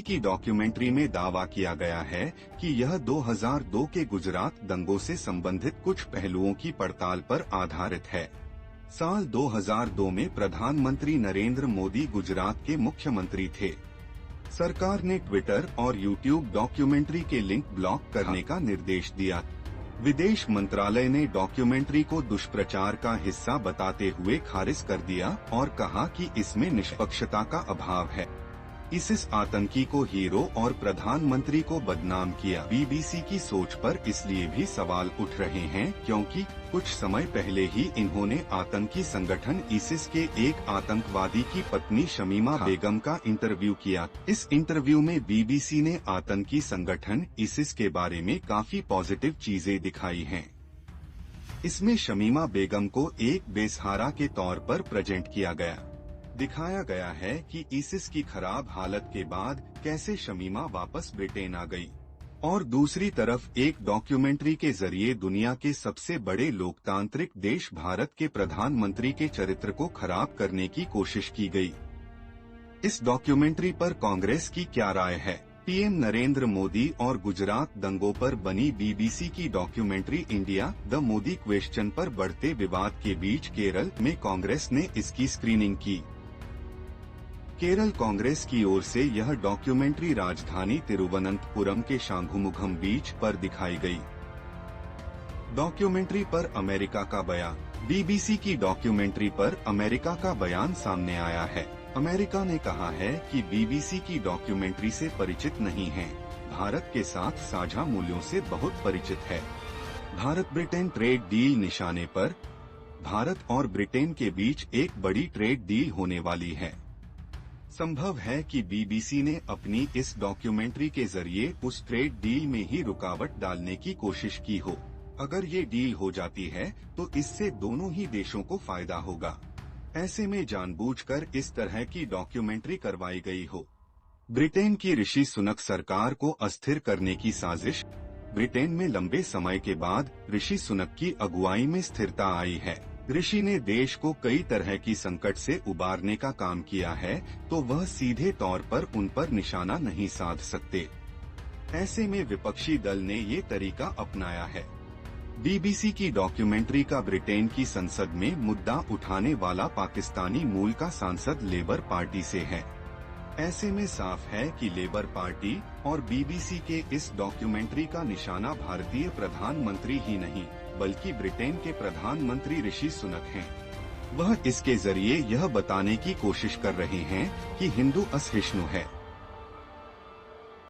की डॉक्यूमेंट्री में दावा किया गया है कि यह 2002 के गुजरात दंगों से संबंधित कुछ पहलुओं की पड़ताल पर आधारित है। साल 2002 में प्रधानमंत्री नरेंद्र मोदी गुजरात के मुख्यमंत्री थे। सरकार ने ट्विटर और यूट्यूब डॉक्यूमेंट्री के लिंक ब्लॉक करने का निर्देश दिया। विदेश मंत्रालय ने डॉक्यूमेंट्री को दुष्प्रचार का हिस्सा बताते हुए खारिज कर दिया और कहा कि इसमें निष्पक्षता का अभाव है। ISIS आतंकी को हीरो और प्रधानमंत्री को बदनाम किया। BBC की सोच पर इसलिए भी सवाल उठ रहे हैं क्योंकि कुछ समय पहले ही इन्होंने आतंकी संगठन ISIS के एक आतंकवादी की पत्नी शमीमा बेगम का इंटरव्यू किया। इस इंटरव्यू में BBC ने आतंकी संगठन ISIS के बारे में काफी पॉजिटिव चीजें दिखाई हैं। इसमें शमीमा बेगम को एक बेसहारा के तौर पर प्रेजेंट किया गया। दिखाया गया है कि ISIS की खराब हालत के बाद कैसे शमीमा वापस ब्रिटेन आ गई और दूसरी तरफ एक डॉक्यूमेंट्री के जरिए दुनिया के सबसे बड़े लोकतांत्रिक देश भारत के प्रधानमंत्री के चरित्र को खराब करने की कोशिश की गई। इस डॉक्यूमेंट्री पर कांग्रेस की क्या राय है? PM नरेंद्र मोदी और गुजरात दंगों पर बनी BBC की documentary India the Modi question पर बढ़ते विवाद के बीच केरल में कांग्रेस ने इसकी स्क्रीनिंग की। केरल कांग्रेस की ओर से यह डॉक्यूमेंट्री राजधानी तिरुवनंतपुरम के शांघुमुखम बीच पर दिखाई गई। डॉक्यूमेंट्री पर अमेरिका का बयान। BBC की डॉक्यूमेंट्री पर अमेरिका का बयान सामने आया है। अमेरिका ने कहा है कि BBC की डॉक्यूमेंट्री से परिचित नहीं है, भारत के साथ साझा मूल्यों से बहुत परिचित है। भारत ब्रिटेन ट्रेड डील निशाने पर। भारत और ब्रिटेन के बीच एक बड़ी ट्रेड डील होने वाली है। संभव है कि BBC ने अपनी इस डॉक्यूमेंट्री के जरिए उस ट्रेड डील में ही रुकावट डालने की कोशिश की हो। अगर ये डील हो जाती है तो इससे दोनों ही देशों को फायदा होगा। ऐसे में जानबूझकर इस तरह की डॉक्यूमेंट्री करवाई गई हो। ब्रिटेन की ऋषि सुनक सरकार को अस्थिर करने की साजिश। ब्रिटेन में लंबे समय के बाद ऋषि सुनक की अगुवाई में स्थिरता आई है। ऋषि ने देश को कई तरह की संकट से उबारने का काम किया है, तो वह सीधे तौर पर उन पर निशाना नहीं साध सकते। ऐसे में विपक्षी दल ने ये तरीका अपनाया है। BBC की डॉक्यूमेंट्री का ब्रिटेन की संसद में मुद्दा उठाने वाला पाकिस्तानी मूल का सांसद लेबर पार्टी से है। ऐसे में साफ है कि लेबर पार्टी और BBC के इस डॉक्यूमेंट्री का निशाना भारतीय प्रधानमंत्री ही नहीं बल्कि ब्रिटेन के प्रधानमंत्री ऋषि सुनक हैं। वह इसके जरिए यह बताने की कोशिश कर रहे हैं कि हिंदू असहिष्णु है।